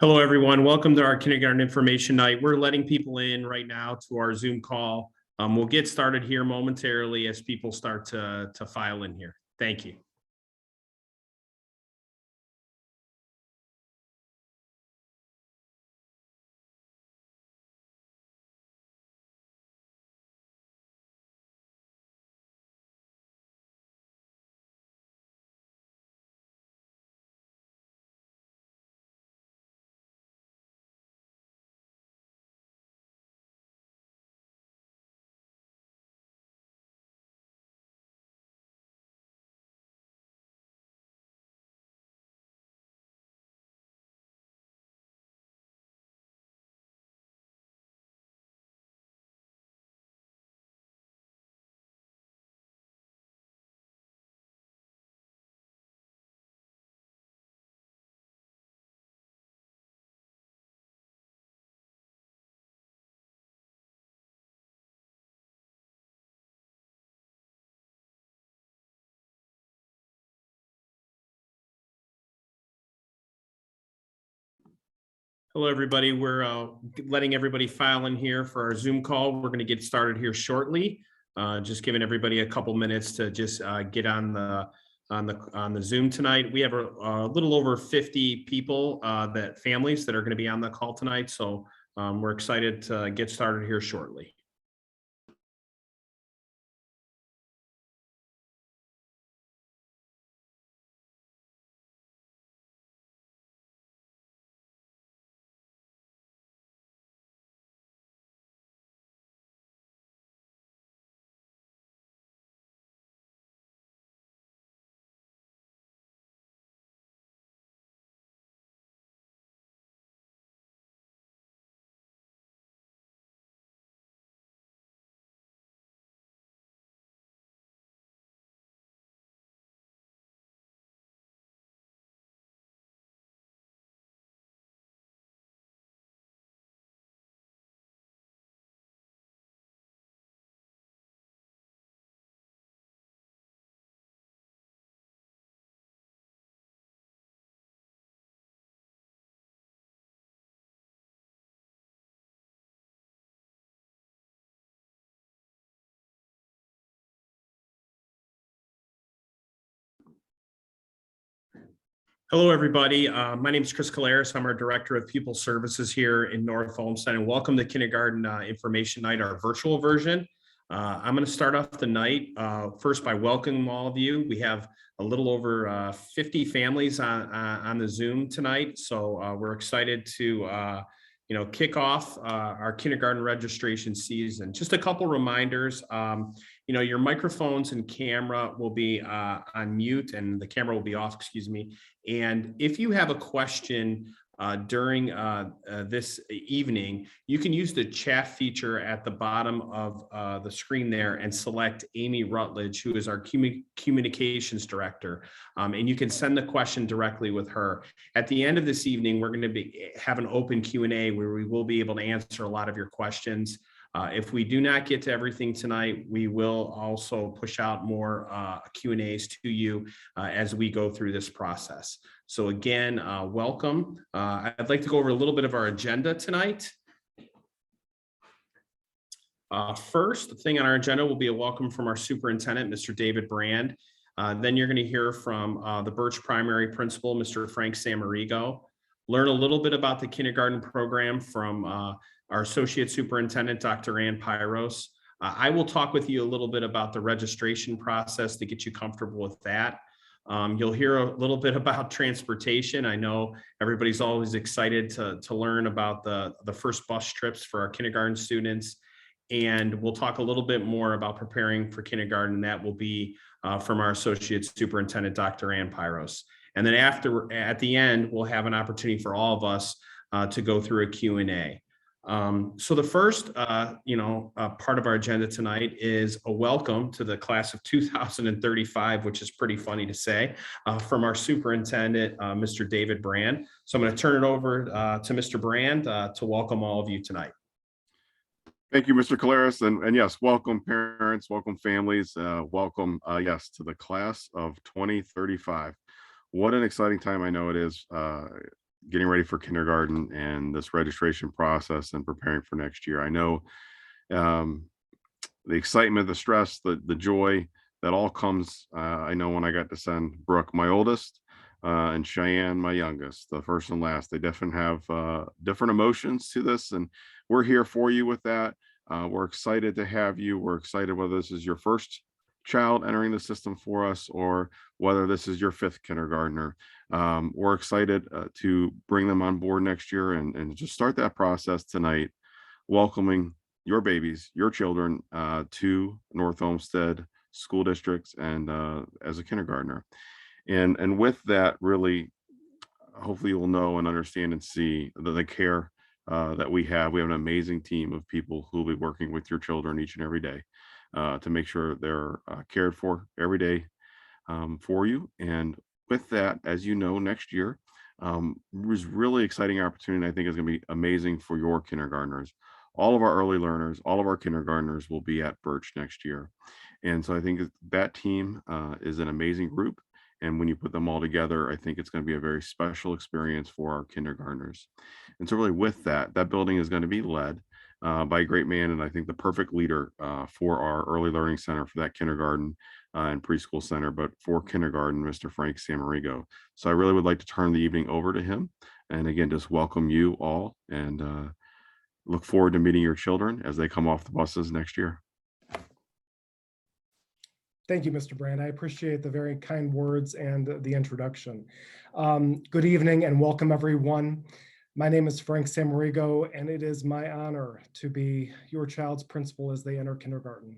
Hello, everyone. Welcome to our kindergarten information night. We're letting people in right now to our Zoom call. We'll get started here momentarily as people start to file in here. Thank you. Hello, everybody. We're letting everybody file in here for our Zoom call. We're going to get started here shortly. Just giving everybody a couple minutes to just get on the Zoom tonight. We have a little over 50 people, families that are going to be on the call tonight. So we're excited to get started here shortly. Hello, everybody. My name is Chris Calaris. I'm our Director of Pupil Services here in North Olmsted, and welcome to Kindergarten Information Night, our virtual version. I'm going to start off the night first by welcoming all of you. We have a little over 50 families on the Zoom tonight, so we're excited to kick off our kindergarten registration season. Just a couple reminders. Your microphones and camera will be on mute, and the camera will be off, excuse me. And if you have a question during this evening, you can use the chat feature at the bottom of the screen there and select Amy Rutledge, who is our communications director. And you can send the question directly with her. At the end of this evening, we're going to have an open Q&A where we will be able to answer a lot of your questions. If we do not get to everything tonight, we will also push out more Q&As to you as we go through this process. So again, welcome. I'd like to go over a little bit of our agenda tonight. First thing on our agenda will be a welcome from our superintendent, Mr. David Brand. Then you're going to hear from the Birch primary principal, Mr. Frank Samerigo. Learn a little bit about the kindergarten program from our associate superintendent, Dr. Ann Pyros. I will talk with you a little bit about the registration process to get you comfortable with that. You'll hear a little bit about transportation. I know everybody's always excited to learn about the first bus trips for our kindergarten students. And we'll talk a little bit more about preparing for kindergarten. That will be from our associate superintendent, Dr. Ann Pyros. And then at the end, we'll have an opportunity for all of us to go through a Q&A. So the first, part of our agenda tonight is a welcome to the class of 2035, which is pretty funny to say, from our superintendent, Mr. David Brand. So I'm going to turn it over to Mr. Brand to welcome all of you tonight. Thank you, Mr. Calaris, and yes, welcome parents, welcome families, welcome, yes, to the class of 2035. What an exciting time I know it is getting ready for kindergarten and this registration process and preparing for next year. I know um, the excitement, the stress, the joy that all comes. I know when I got to send Brooke, my oldest, and Cheyenne, my youngest, the first and last, they definitely have different emotions to this, and we're here for you with that. We're excited to have you. We're excited whether this is your first child entering the system for us or whether this is your fifth kindergartner. We're excited to bring them on board next year and just start that process tonight, welcoming your babies, your children to North Olmsted school districts and as a kindergartner. And with that, really, hopefully you'll know and understand and see the care that we have. We have an amazing team of people who will be working with your children each and every day to make sure they're cared for every day for you. And with that, as you know, next year was really exciting opportunity. I think is going to be amazing for your kindergartners. All of our early learners, all of our kindergartners will be at Birch next year. And so I think that team is an amazing group. And when you put them all together, I think it's going to be a very special experience for our kindergartners. And so really with that, that building is going to be led by a great man, and I think the perfect leader for our early learning center for that kindergarten and preschool center, but for kindergarten, Mr. Frank Samerigo. So I really would like to turn the evening over to him. And again, just welcome you all and look forward to meeting your children as they come off the buses next year. Thank you, Mr. Brand. I appreciate the very kind words and the introduction. Good evening and welcome, everyone. My name is Frank Samerigo, and it is my honor to be your child's principal as they enter kindergarten.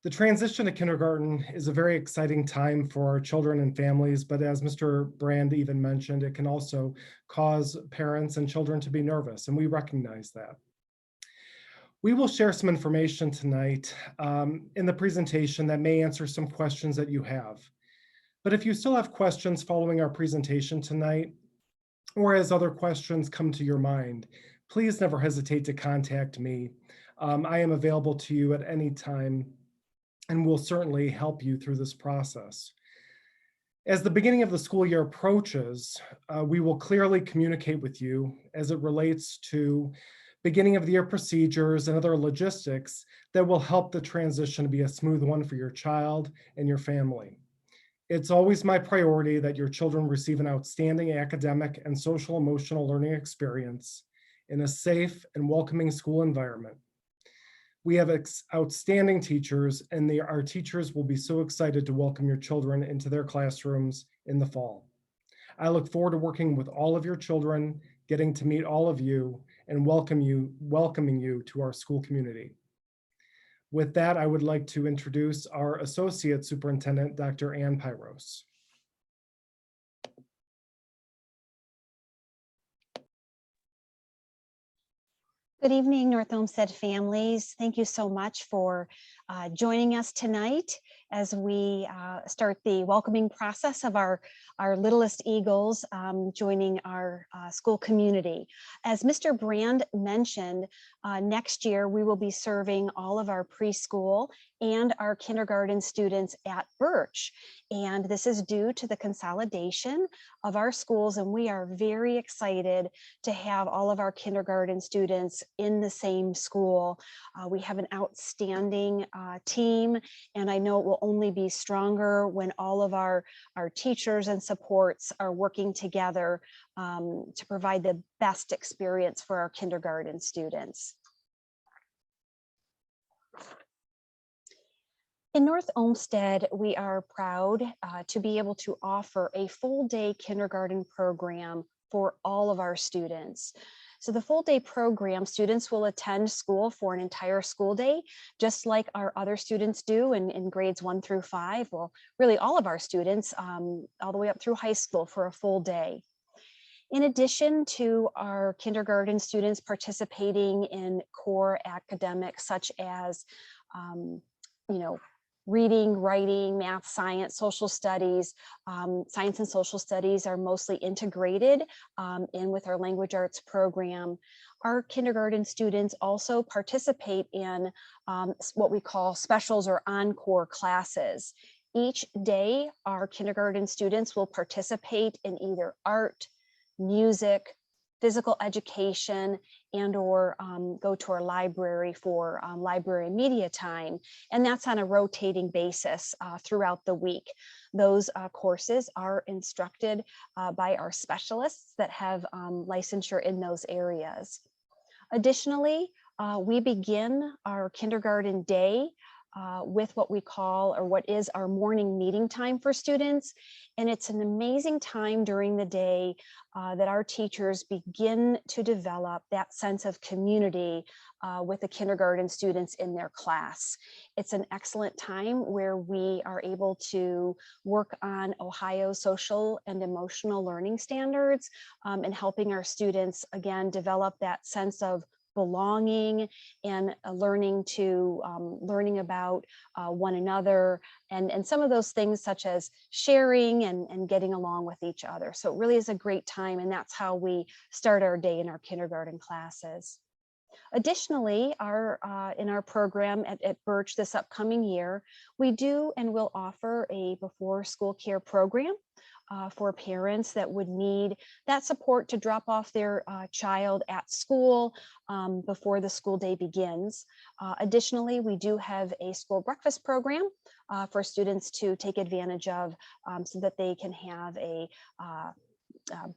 The transition to kindergarten is a very exciting time for our children and families, but as Mr. Brand even mentioned, it can also cause parents and children to be nervous, and we recognize that. We will share some information tonight in the presentation that may answer some questions that you have. But if you still have questions following our presentation tonight, or as other questions come to your mind, please never hesitate to contact me. I am available to you at any time and will certainly help you through this process. As the beginning of the school year approaches, we will clearly communicate with you as it relates to beginning of the year procedures and other logistics that will help the transition be a smooth one for your child and your family. It's always my priority that your children receive an outstanding academic and social emotional learning experience in a safe and welcoming school environment. We have outstanding teachers, and our teachers will be so excited to welcome your children into their classrooms in the fall. I look forward to working with all of your children, getting to meet all of you, and welcoming you to our school community. With that, I would like to introduce our Associate Superintendent, Dr. Ann Pyros. Good evening, North Olmsted families. Thank you so much for joining us tonight as we start the welcoming process of our littlest eagles joining our school community. As Mr. Brand mentioned, next year we will be serving all of our preschool and our kindergarten students at Birch. And this is due to the consolidation of our schools, and we are very excited to have all of our kindergarten students in the same school. We have an outstanding team, and I know it will only be stronger when all of our teachers and supports are working together to provide the best experience for our kindergarten students. In North Olmsted, we are proud to be able to offer a full-day kindergarten program for all of our students. So the full-day program, students will attend school for an entire school day, just like our other students do in grades 1 through 5. Well, really all of our students, all the way up through high school for a full day. In addition to our kindergarten students participating in core academics such as, reading, writing, math, science, social studies. Science and social studies are mostly integrated in with our language arts program. Our kindergarten students also participate in what we call specials or encore classes. Each day, our kindergarten students will participate in either art, music, physical education, and or go to our library for library media time. And that's on a rotating basis throughout the week. Those courses are instructed by our specialists that have licensure in those areas. Additionally, we begin our kindergarten day with what we call, or what is our morning meeting time for students. And it's an amazing time during the day that our teachers begin to develop that sense of community with the kindergarten students in their class. It's an excellent time where we are able to work on Ohio social and emotional learning standards and helping our students, again, develop that sense of belonging and learning about one another and some of those things such as sharing and getting along with each other. So it really is a great time, and that's how we start our day in our kindergarten classes. Additionally, in our program at Birch this upcoming year, we do and will offer a before school care program for parents that would need that support to drop off their child at school before the school day begins. Additionally, we do have a school breakfast program for students to take advantage of so that they can have a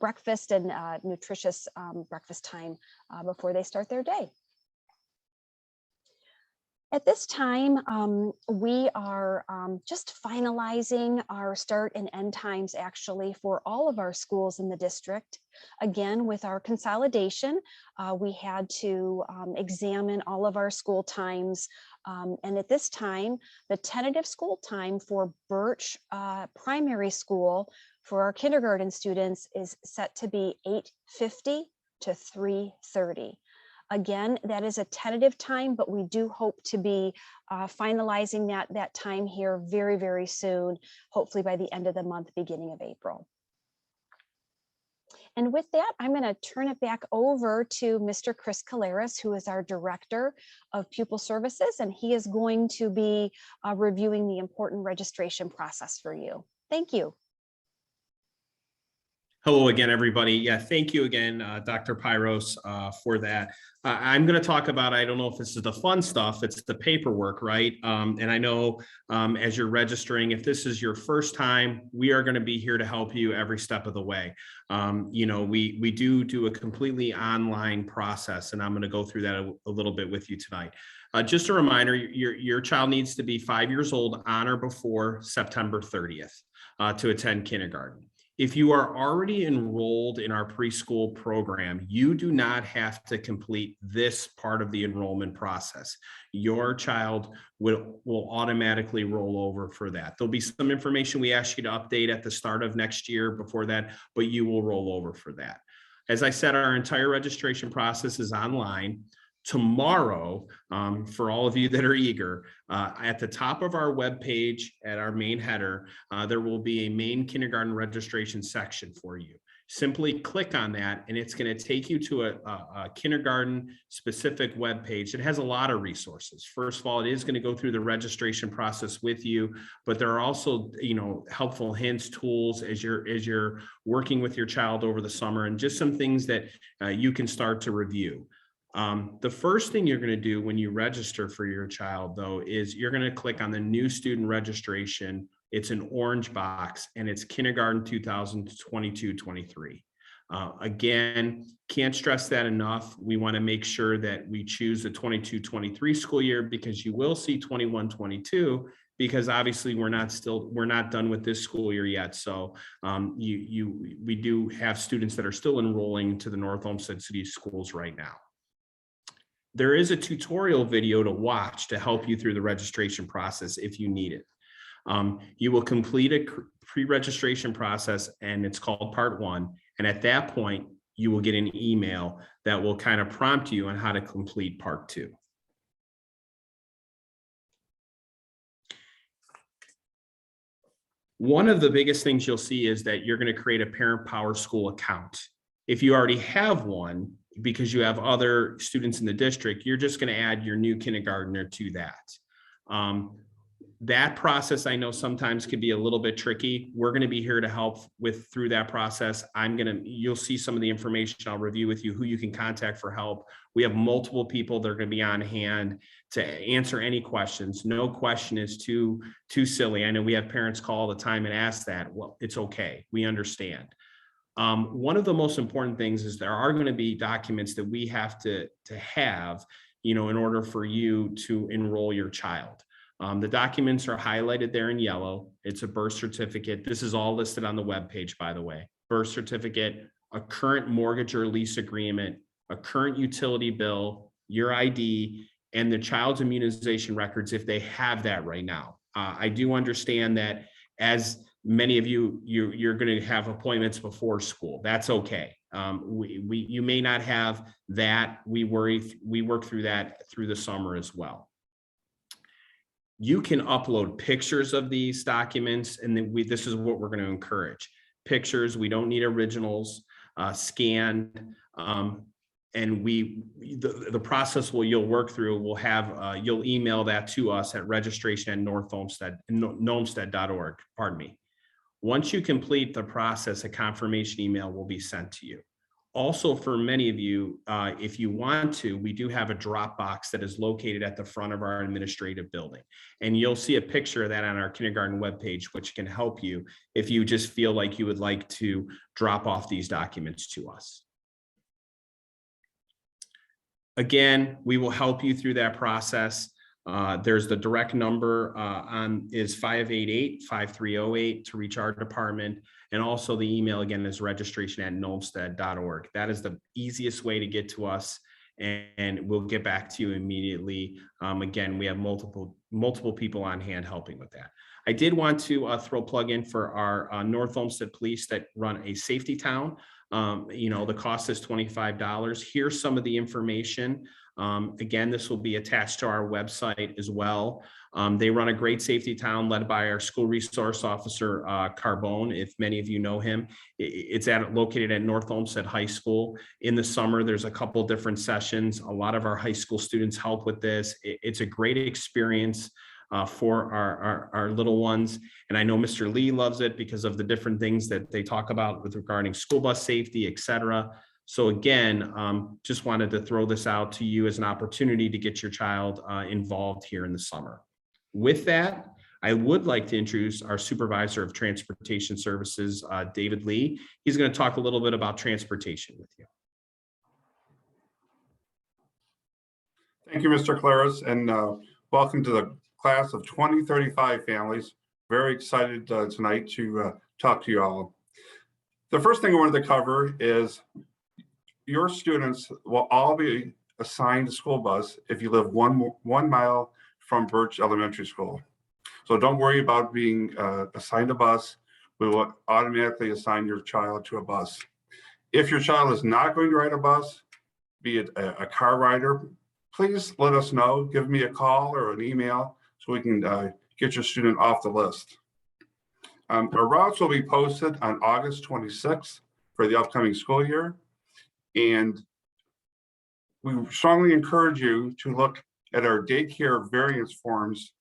breakfast and nutritious breakfast time before they start their day. At this time, we are just finalizing our start and end times actually for all of our schools in the district. Again, with our consolidation, we had to examine all of our school times. And at this time, the tentative school time for Birch Primary School for our kindergarten students is set to be 8:50 to 3:30. Again, that is a tentative time, but we do hope to be finalizing that time here very, very soon, hopefully by the end of the month, beginning of April. And with that, I'm going to turn it back over to Mr. Chris Caleras, who is our Director of Pupil Services, and he is going to be reviewing the important registration process for you. Thank you. Hello again, everybody. Yeah, thank you again, Dr. Pyros, for that. I'm going to talk about, I don't know if this is the fun stuff, it's the paperwork, right? And I know as you're registering, if this is your first time, we are going to be here to help you every step of the way. You know, we do a completely online process, and I'm going to go through that a little bit with you tonight. Just a reminder, your child needs to be 5 years old on or before September 30th to attend kindergarten. If you are already enrolled in our preschool program, you do not have to complete this part of the enrollment process. Your child will automatically roll over for that. There'll be some information we ask you to update at the start of next year before that, but you will roll over for that. As I said, our entire registration process is online. Tomorrow, for all of you that are eager, at the top of our webpage at our main header, there will be a main kindergarten registration section for you. Simply click on that and it's going to take you to a kindergarten specific webpage. It has a lot of resources. First of all, it is going to go through the registration process with you, but there are also, you know, helpful hints, tools as you're working with your child over the summer, and just some things that you can start to review. The first thing you're going to do when you register for your child, though, is you're going to click on the new student registration. It's an orange box and it's kindergarten 2022-23. Again, can't stress that enough. We want to make sure that we choose the 22-23 school year, because you will see 21-22, because obviously we're not done with this school year yet. So we do have students that are still enrolling to the North Olmsted City Schools right now. There is a tutorial video to watch to help you through the registration process if you need it. You will complete a pre-registration process, and it's called part 1. And at that point, you will get an email that will kind of prompt you on how to complete part 2. One of the biggest things you'll see is that you're going to create a Parent Power School account. If you already have one, because you have other students in the district, you're just going to add your new kindergartner to that. That process, I know sometimes could be a little bit tricky. We're going to be here to help through that process. You'll see some of the information I'll review with you, who you can contact for help. We have multiple people that are going to be on hand to answer any questions. No question is too silly. I know we have parents call all the time and ask that. Well, it's okay. We understand. One of the most important things is there are going to be documents that we have to have, in order for you to enroll your child. The documents are highlighted there in yellow. It's a birth certificate. This is all listed on the webpage, by the way. Birth certificate, a current mortgage or lease agreement, a current utility bill, your ID, and the child's immunization records if they have that right now. I do understand that as many of you're going to have appointments before school. That's okay. You may not have that. We work through that through the summer as well. You can upload pictures of these documents, and then this is what we're going to encourage. Pictures, we don't need originals, scanned, and the process you'll work through, we'll have, you'll email that to us at registration@gnomestead.org, pardon me. Once you complete the process, a confirmation email will be sent to you. Also, for many of you, if you want to, we do have a drop box that is located at the front of our administrative building. And you'll see a picture of that on our kindergarten webpage, which can help you if you just feel like you would like to drop off these documents to us. Again, we will help you through that process. There's the direct number is 588-5308 to reach our department. And also the email again is registration@gnomestead.org. That is the easiest way to get to us, and we'll get back to you immediately. Again, we have multiple people on hand helping with that. I did want to throw a plug in for our North Olmsted Police that run a safety town. The cost is $25. Here's some of the information. Again, this will be attached to our website as well. They run a great safety town led by our school resource officer, Carbone, if many of you know him. It's located at North Olmsted High School. In the summer, there's a couple different sessions. A lot of our high school students help with this. It's a great experience for our little ones. And I know Mr. Lee loves it because of the different things that they talk about with regarding school bus safety, et cetera. So again, just wanted to throw this out to you as an opportunity to get your child involved here in the summer. With that, I would like to introduce our Supervisor of Transportation Services, David Lee. He's going to talk a little bit about transportation with you. Thank you, Mr. Claris, and welcome to the class of 2035 families. Very excited tonight to talk to you all. The first thing I wanted to cover is your students will all be assigned a school bus if you live one mile from Birch Elementary School. So don't worry about being assigned a bus. We will automatically assign your child to a bus. If your child is not going to ride a bus, be it a car rider, please let us know. Give me a call or an email so we can get your student off the list. Our routes will be posted on August 26th for the upcoming school year. And we strongly encourage you to look at our daycare variance forms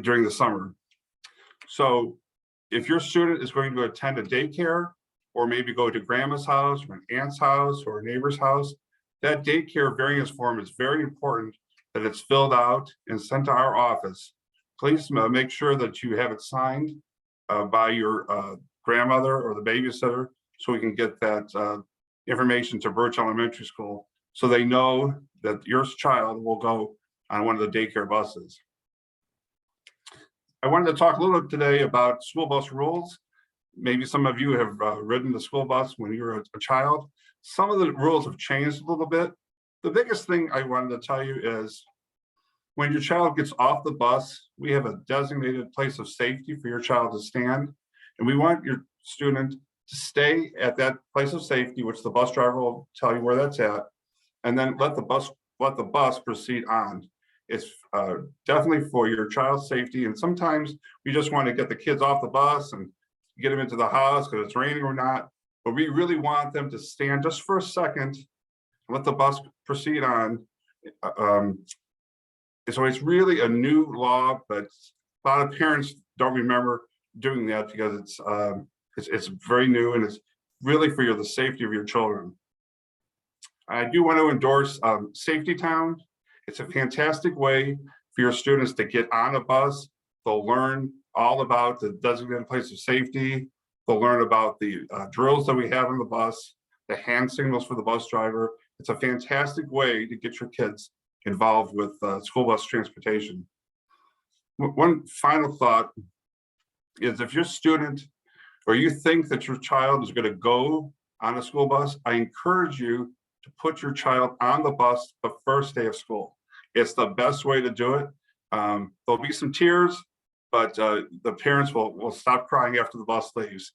during the summer. So if your student is going to attend a daycare or maybe go to grandma's house or an aunt's house or a neighbor's house, that daycare variance form is very important that it's filled out and sent to our office. Please make sure that you have it signed by your grandmother or the babysitter so we can get that information to Birch Elementary School so they know that your child will go on one of the daycare buses. I wanted to talk a little bit today about school bus rules. Maybe some of you have ridden the school bus when you were a child. Some of the rules have changed a little bit. The biggest thing I wanted to tell you is when your child gets off the bus, we have a designated place of safety for your child to stand. And we want your student to stay at that place of safety, which the bus driver will tell you where that's at, and then let the bus proceed on. It's definitely for your child's safety. And sometimes we just want to get the kids off the bus and get them into the house because it's raining or not. But we really want them to stand just for a second, let the bus proceed on. So it's really a new law, but A lot of parents don't remember doing that because it's very new and it's really for the safety of your children. I do want to endorse Safety Town. It's a fantastic way for your students to get on a bus. They'll learn all about the designated place of safety. They'll learn about the drills that we have on the bus, the hand signals for the bus driver. It's a fantastic way to get your kids involved with school bus transportation. One final thought is, if your student or you think that your child is going to go on a school bus, I encourage you to put your child on the bus the first day of school. It's the best way to do it. There'll be some tears, but the parents will stop crying after the bus leaves.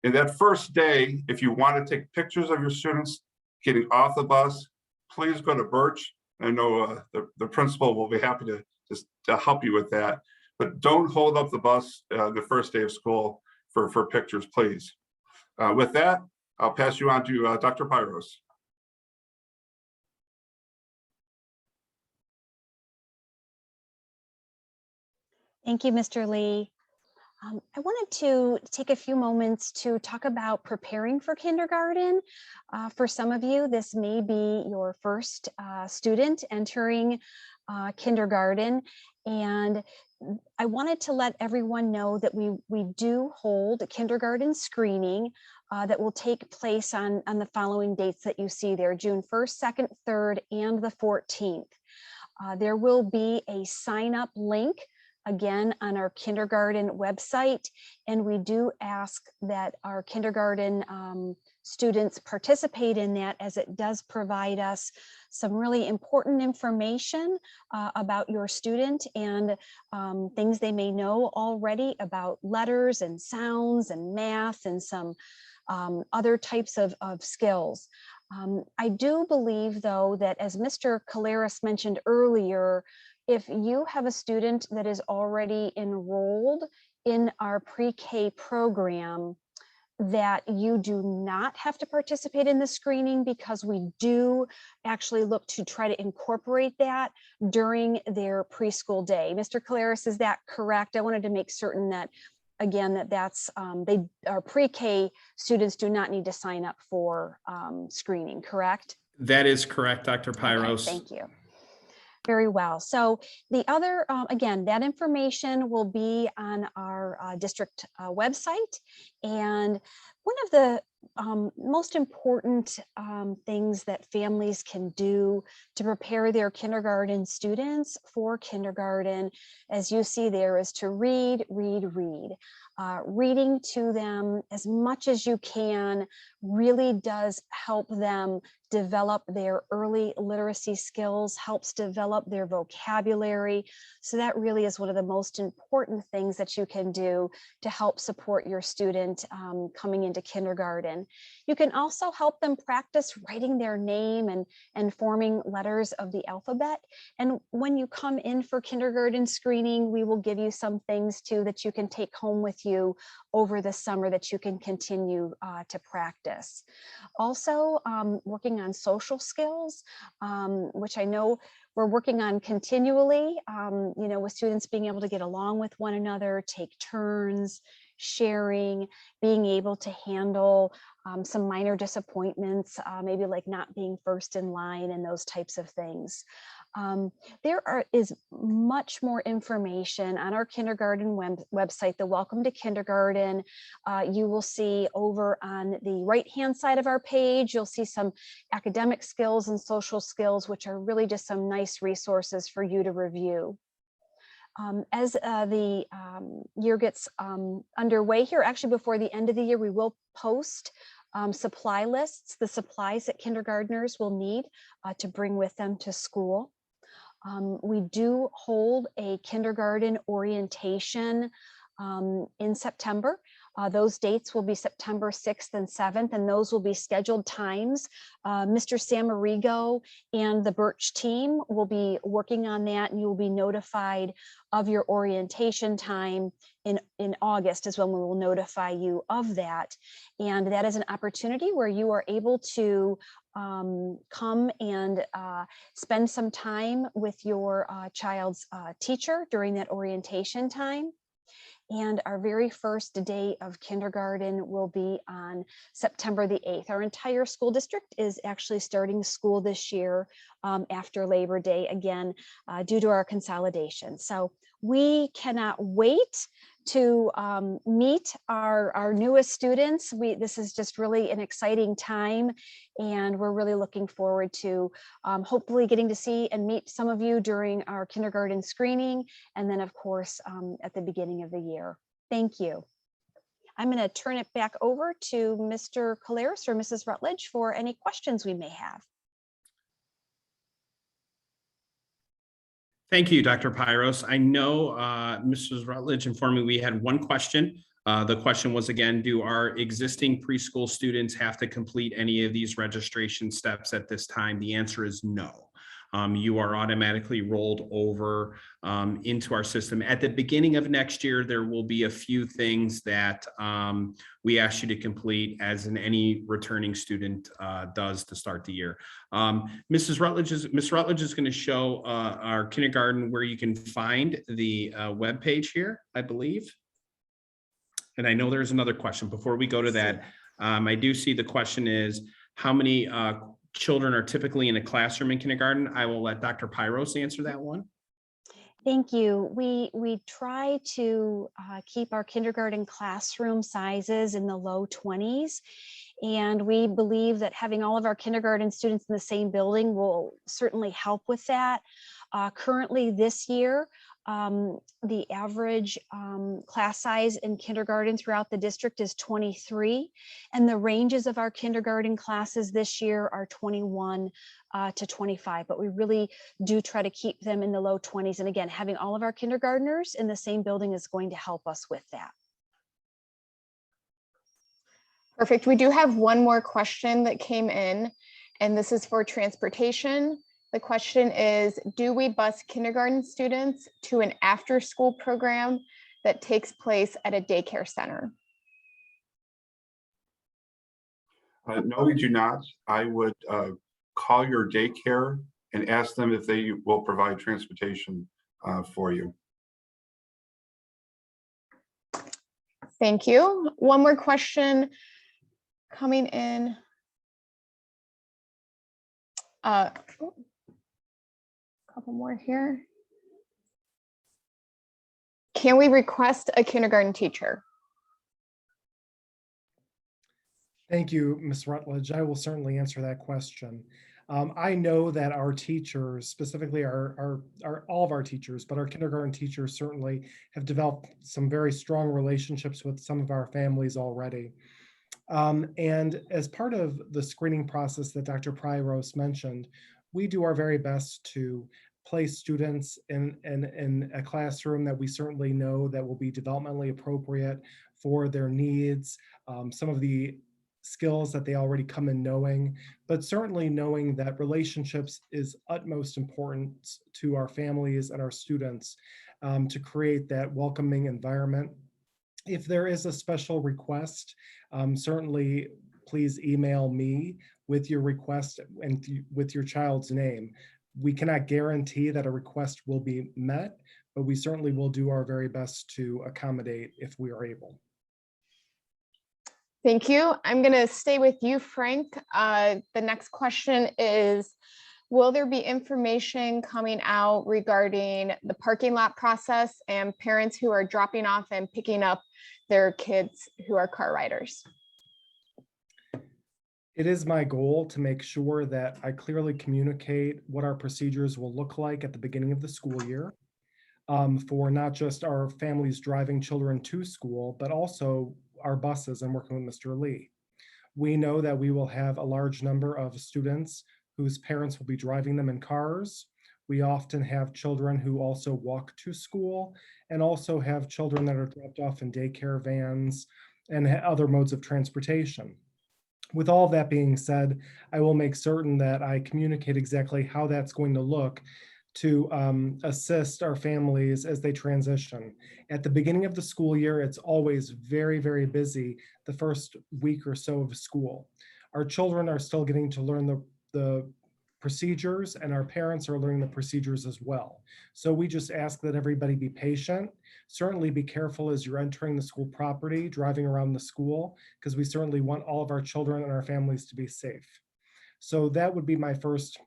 In that first day, if you want to take pictures of your students getting off the bus, please go to Birch. I know the principal will be happy to help you with that, but don't hold up the bus the first day of school for pictures, please. With that, I'll pass you on to Dr. Pyros. Thank you, Mr. Lee. I wanted to take a few moments to talk about preparing for kindergarten. For some of you, this may be your first student entering kindergarten, and I wanted to let everyone know that we do hold a kindergarten screening that will take place on the following dates that you see there: June 1st, 2nd, 3rd, and the 14th. There will be a sign-up link again on our kindergarten website, and we do ask that our kindergarten students participate in that, as it does provide us some really important information about your student and things they may know already about letters and sounds and math and some other types of skills. I do believe, though, that, as Mr. Collaros mentioned earlier, if you have a student that is already enrolled in our pre-K program, that you do not have to participate in the screening, because we do actually look to try to incorporate that during their preschool day. Mr. Collaros, is that correct? I wanted to make certain that, again, that's our pre-K students do not need to sign up for screening, correct? That is correct, Dr. Pyros. Okay, thank you. Very well. So the other, again, that information will be on our district website. And one of the most important things that families can do to prepare their kindergarten students for kindergarten, as you see there, is to read. Reading to them as much as you can really does help them develop their early literacy skills, helps develop their vocabulary. So that really is one of the most important things that you can do to help support your student coming into kindergarten. You can also help them practice writing their name and forming letters of the alphabet. And when you come in for kindergarten screening, we will give you some things too that you can take home with you over the summer that you can continue to practice. Also, working on social skills, which I know we're working on continually, with students being able to get along with one another, take turns, sharing, being able to handle some minor disappointments, maybe like not being first in line and those types of things. There is much more information on our kindergarten website, the Welcome to Kindergarten. You will see over on the right-hand side of our page, you'll see some academic skills and social skills, which are really just some nice resources for you to review. As the year gets underway here, actually before the end of the year, we will post supply lists, the supplies that kindergartners will need to bring with them to school. We do hold a kindergarten orientation in September. Those dates will be September 6th and 7th, and those will be scheduled times. Mr. Samerigo and the Birch team will be working on that, and you will be notified of your orientation time in August is when we will notify you of that. And that is an opportunity where you are able to come and spend some time with your child's teacher during that orientation time. And our very first day of kindergarten will be on September the 8th. Our entire school district is actually starting school this year after Labor Day, again, due to our consolidation. So we cannot wait to meet our newest students. This is just really an exciting time, and we're really looking forward to hopefully getting to see and meet some of you during our kindergarten screening, and then of course at the beginning of the year. Thank you. I'm going to turn it back over to Mr. Caleres or Mrs. Rutledge for any questions we may have. Thank you, Dr. Pyros. I know Mrs. Rutledge informed me we had one question. The question was, again, do our existing preschool students have to complete any of these registration steps at this time? The answer is no. You are automatically rolled over into our system. At the beginning of next year, there will be a few things that we ask you to complete, as in any returning student does to start the year. Miss Rutledge is going to show our kindergarten where you can find the web page here, I believe. And I know there's another question. Before we go to that, I do see the question is, how many children are typically in a classroom in kindergarten? I will let Dr. Pyros answer that one. Thank you. We try to keep our kindergarten classroom sizes in the low 20s. And we believe that having all of our kindergarten students in the same building will certainly help with that. Currently this year, the average class size in kindergarten throughout the district is 23, and the ranges of our kindergarten classes this year are 21 to 25, but we really do try to keep them in the low 20s. And again, having all of our kindergartners in the same building is going to help us with that. Perfect. We do have one more question that came in, and this is for transportation. The question is, do we bus kindergarten students to an after-school program that takes place at a daycare center? No, we do not. I would call your daycare and ask them if they will provide transportation for you. Thank you. One more question coming in. Couple more here. Can we request a kindergarten teacher? Thank you, Ms. Rutledge. I will certainly answer that question. I know that our teachers, specifically all of our teachers, but our kindergarten teachers certainly have developed some very strong relationships with some of our families already. And as part of the screening process that Dr. Pyros mentioned, we do our very best to place students in a classroom that we certainly know that will be developmentally appropriate for their needs, some of the skills that they already come in knowing, but certainly knowing that relationships is utmost important to our families and our students to create that welcoming environment. If there is a special request, certainly please email me with your request and with your child's name. We cannot guarantee that a request will be met, but we certainly will do our very best to accommodate if we are able. Thank you. I'm going to stay with you, Frank. The next question is, will there be information coming out regarding the parking lot process and parents who are dropping off and picking up their kids who are car riders? It is my goal to make sure that I clearly communicate what our procedures will look like at the beginning of the school year for not just our families driving children to school, but also our buses and working with Mr. Lee. We know that we will have a large number of students whose parents will be driving them in cars. We often have children who also walk to school and also have children that are dropped off in daycare vans and other modes of transportation. With all that being said, I will make certain that I communicate exactly how that's going to look to assist our families as they transition. At the beginning of the school year, it's always very, very busy the first week or so of school. Our children are still getting to learn the procedures, and our parents are learning the procedures as well. So we just ask that everybody be patient. Certainly be careful as you're entering the school property, driving around the school, because we certainly want all of our children and our families to be safe. So that would be my first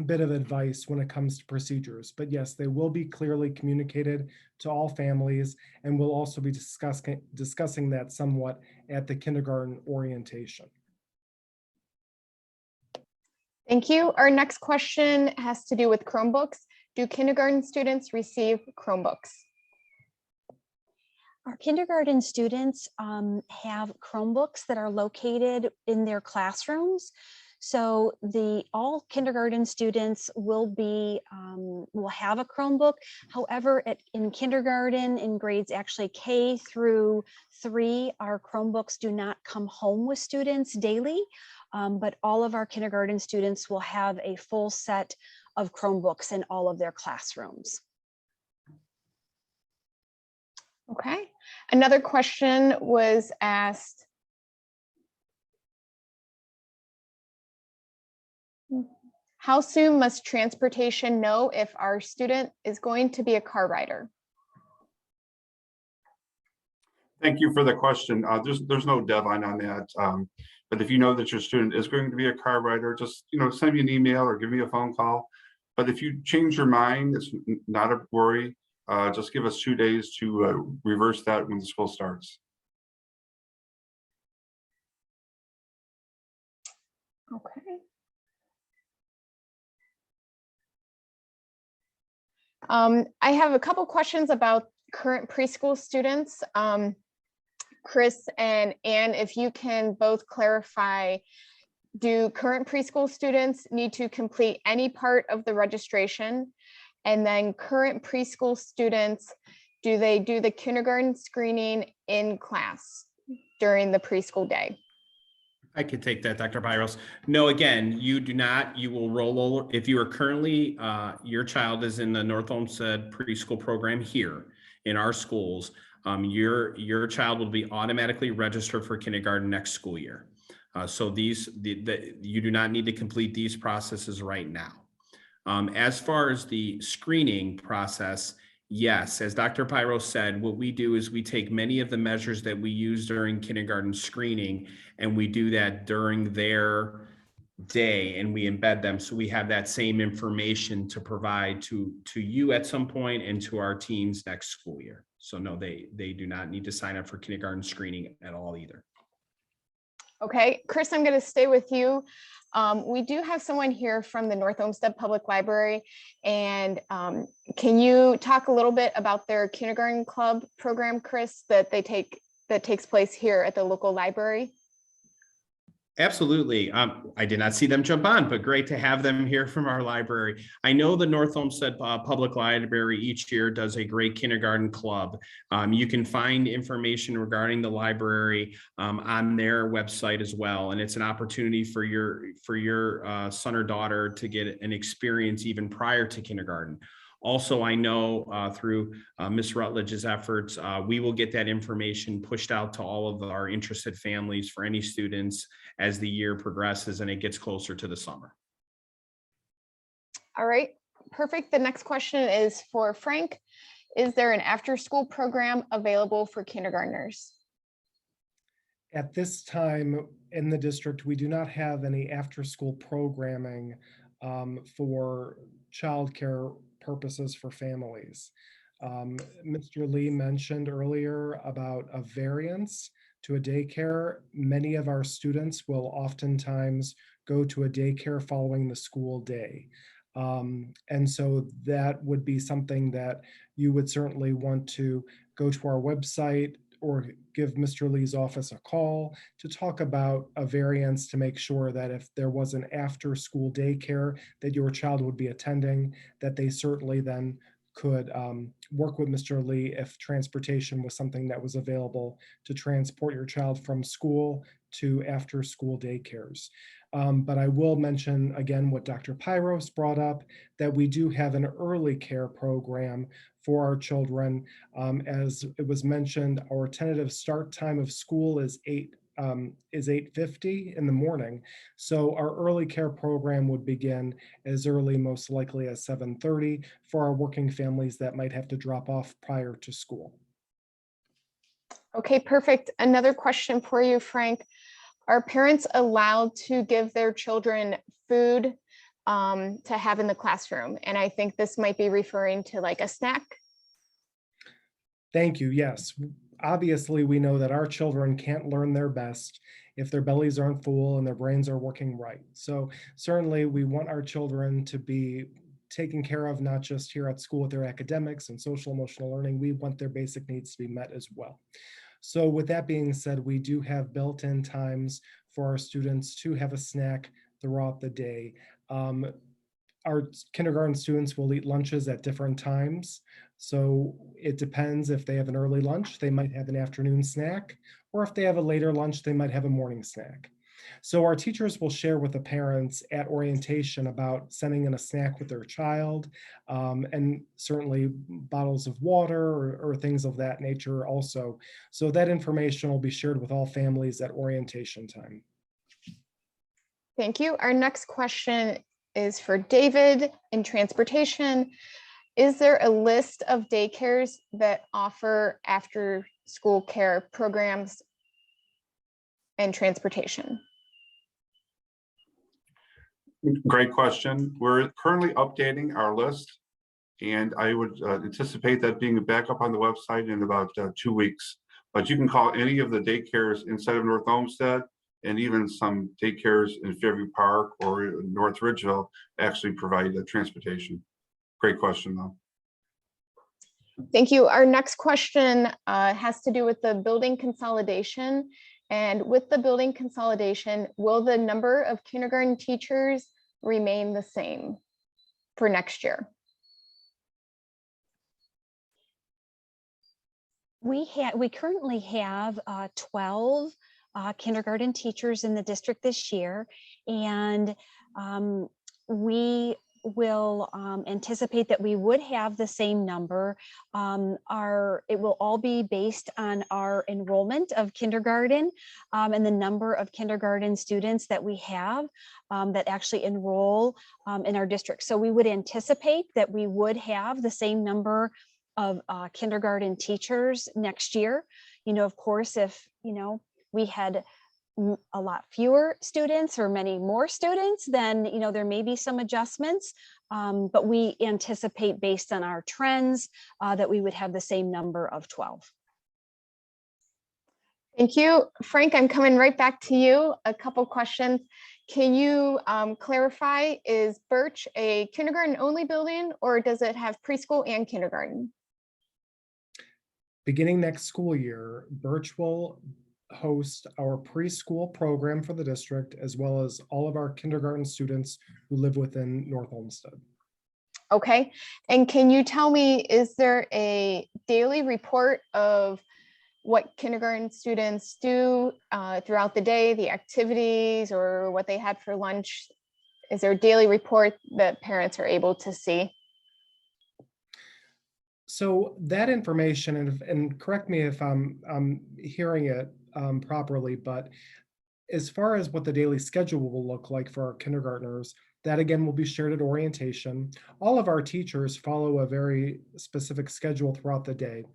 bit of advice when it comes to procedures. But yes, they will be clearly communicated to all families, and we'll also be discussing that somewhat at the kindergarten orientation. Thank you. Our next question has to do with Chromebooks. Do kindergarten students receive Chromebooks? Our kindergarten students have Chromebooks that are located in their classrooms. So all kindergarten students will have a Chromebook. However, in kindergarten, in grades actually K through 3, our Chromebooks do not come home with students daily, but all of our kindergarten students will have a full set of Chromebooks in all of their classrooms. Okay. Another question was asked. How soon must transportation know if our student is going to be a car rider? Thank you for the question. There's no deadline on that. But if you know that your student is going to be a car rider, just send me an email or give me a phone call. But if you change your mind, it's not a worry. Just give us 2 days to reverse that when the school starts. Okay. I have a couple questions about current preschool students. Chris and Ann, if you can both clarify, do current preschool students need to complete any part of the registration? And then current preschool students, do they do the kindergarten screening in class during the preschool day? I could take that, Dr. Byros. No, again, you do not. You will roll over. If you are currently, your child is in the North Olmsted preschool program here in our schools, your child will be automatically registered for kindergarten next school year. So you do not need to complete these processes right now. As far as the screening process, yes, as Dr. Pyro said, what we do is we take many of the measures that we use during kindergarten screening, and we do that during their day, and we embed them. So we have that same information to provide to you at some point and to our teams next school year. So no, they do not need to sign up for kindergarten screening at all either. Okay, Chris, I'm going to stay with you. We do have someone here from the North Olmsted Public Library, and can you talk a little bit about their kindergarten club program, Chris, that takes place here at the local library? Absolutely. I did not see them jump on, but great to have them here from our library. I know the North Olmsted Public Library each year does a great kindergarten club. You can find information regarding the library on their website as well. And it's an opportunity for your son or daughter to get an experience even prior to kindergarten. Also, I know through Ms. Rutledge's efforts, we will get that information pushed out to all of our interested families for any students as the year progresses and it gets closer to the summer. All right, perfect. The next question is for Frank. Is there an after-school program available for kindergartners? At this time in the district, we do not have any after-school programming for childcare purposes for families. Mr. Lee mentioned earlier about a variance to a daycare. Many of our students will oftentimes go to a daycare following the school day. And so that would be something that you would certainly want to go to our website or give Mr. Lee's office a call to talk about a variance to make sure that if there was an after-school daycare that your child would be attending, that they certainly then could work with Mr. Lee if transportation was something that was available to transport your child from school to after school daycares. But I will mention again what Dr. Pyros brought up, that we do have an early care program for our children. As it was mentioned, our tentative start time of school is 8:50 in the morning. So our early care program would begin as early, most likely as 7:30 for our working families that might have to drop off prior to school. Okay, perfect. Another question for you, Frank. Are parents allowed to give their children food to have in the classroom? And I think this might be referring to like a snack. Thank you. Yes. Obviously, we know that our children can't learn their best if their bellies aren't full and their brains are working right. So certainly we want our children to be taken care of, not just here at school with their academics and social emotional learning. We want their basic needs to be met as well. So with that being said, we do have built-in times for our students to have a snack throughout the day. Our kindergarten students will eat lunches at different times. So it depends. If they have an early lunch, they might have an afternoon snack, or if they have a later lunch, they might have a morning snack. So our teachers will share with the parents at orientation about sending in a snack with their child, and certainly bottles of water or things of that nature also. So that information will be shared with all families at orientation time. Thank you. Our next question is for David in transportation. Is there a list of daycares that offer after school care programs and transportation? Great question. We're currently updating our list, and I would anticipate that being back up on the website in about 2 weeks. But you can call any of the daycares inside of North Olmsted, and even some daycares in Fairview Park or North Ridgeville actually provide transportation. Great question, though. Thank you. Our next question has to do with the building consolidation. And with the building consolidation, will the number of kindergarten teachers remain the same for next year? We currently have 12 kindergarten teachers in the district this year, and we will anticipate that we would have the same number. It will all be based on our enrollment of kindergarten and the number of kindergarten students that we have that actually enroll in our district. So we would anticipate that we would have the same number of kindergarten teachers next year. Of course, if we had a lot fewer students or many more students, then there may be some adjustments, but we anticipate based on our trends that we would have the same number of 12. Thank you. Frank, I'm coming right back to you. A couple questions. Can you clarify, is Birch a kindergarten only building, or does it have preschool and kindergarten? Beginning next school year, Birch will host our preschool program for the district, as well as all of our kindergarten students who live within North Olmsted. Okay. And can you tell me, is there a daily report of what kindergarten students do throughout the day, the activities or what they had for lunch? Is there a daily report that parents are able to see? So that information, and correct me if I'm hearing it properly, but as far as what the daily schedule will look like for our kindergartners, that again will be shared at orientation. All of our teachers follow a very specific schedule throughout the day,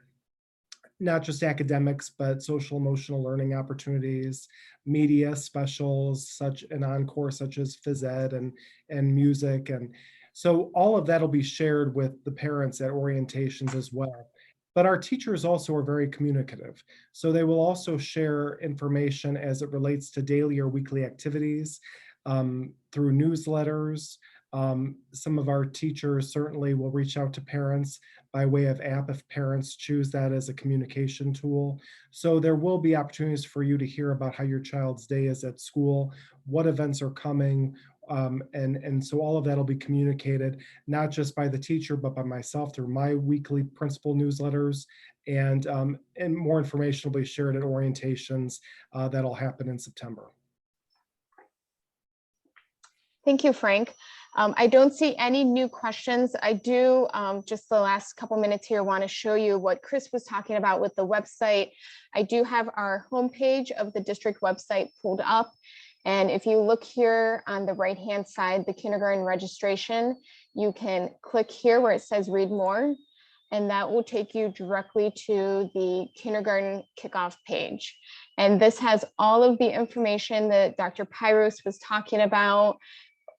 not just academics, but social emotional learning opportunities, media specials, such an encore such as phys ed and music. And so all of that will be shared with the parents at orientations as well. But our teachers also are very communicative. So they will also share information as it relates to daily or weekly activities through newsletters. Some of our teachers certainly will reach out to parents by way of app if parents choose that as a communication tool. So there will be opportunities for you to hear about how your child's day is at school, what events are coming, And so all of that will be communicated, not just by the teacher, but by myself through my weekly principal newsletters. And more information will be shared at orientations that'll happen in September. Thank you, Frank. I don't see any new questions. I do, just the last couple minutes here, want to show you what Chris was talking about with the website. I do have our homepage of the district website pulled up. And if you look here on the right-hand side, the kindergarten registration, you can click here where it says read more, and that will take you directly to the kindergarten kickoff page. And this has all of the information that Dr. Pyros was talking about.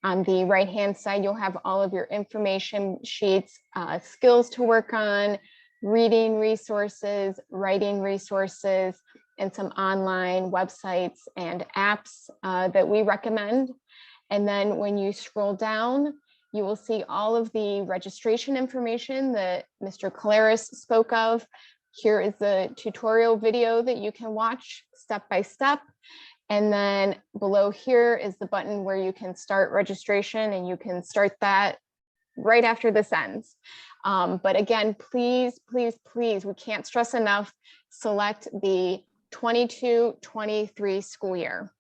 On the right-hand side, you'll have all of your information sheets, skills to work on, reading resources, writing resources, and some online websites and apps that we recommend. And then when you scroll down, you will see all of the registration information that Mr. Caleres spoke of. Here is the tutorial video that you can watch step by step. And then below here is the button where you can start registration, and you can start that right after this ends. But again, please, please, please, we can't stress enough, select the 22-23 school year,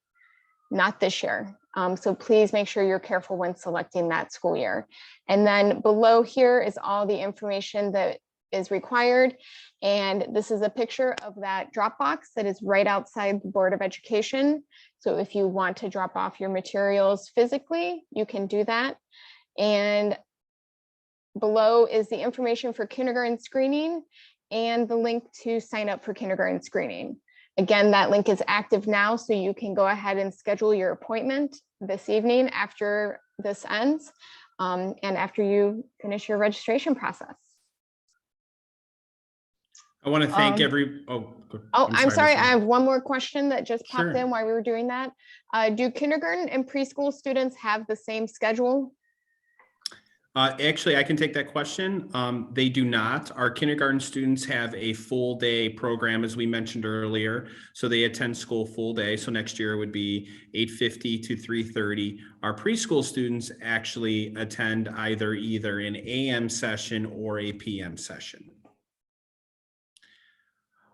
not this year. So please make sure you're careful when selecting that school year. And then below here is all the information that is required. And this is a picture of that drop box that is right outside the Board of Education. So if you want to drop off your materials physically, you can do that. And below is the information for kindergarten screening and the link to sign up for kindergarten screening. Again, that link is active now, so you can go ahead and schedule your appointment this evening after this ends, and after you finish your registration process. I want to thank I'm sorry, I have one more question that just popped Sure. in while we were doing that. Do kindergarten and preschool students have the same schedule? Actually, I can take that question. They do not. Our kindergarten students have a full day program, as we mentioned earlier. So they attend school full day. So next year would be 8:50 to 3:30. Our preschool students actually attend either an AM session or a PM session.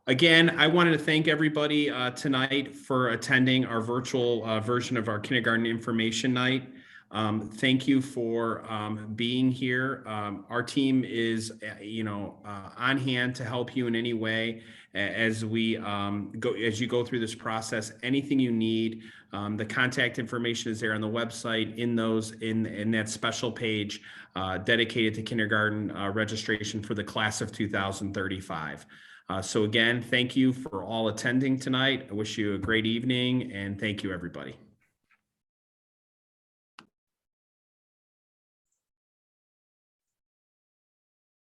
Again, I wanted to thank everybody tonight for attending our virtual version of our kindergarten information night. Thank you for being here. Our team is, on hand to help you in any way as we as you go through this process. Anything you need, the contact information is there on the website in that special page dedicated to kindergarten registration for the class of 2035. So again, thank you for all attending tonight. I wish you a great evening, and thank you, everybody.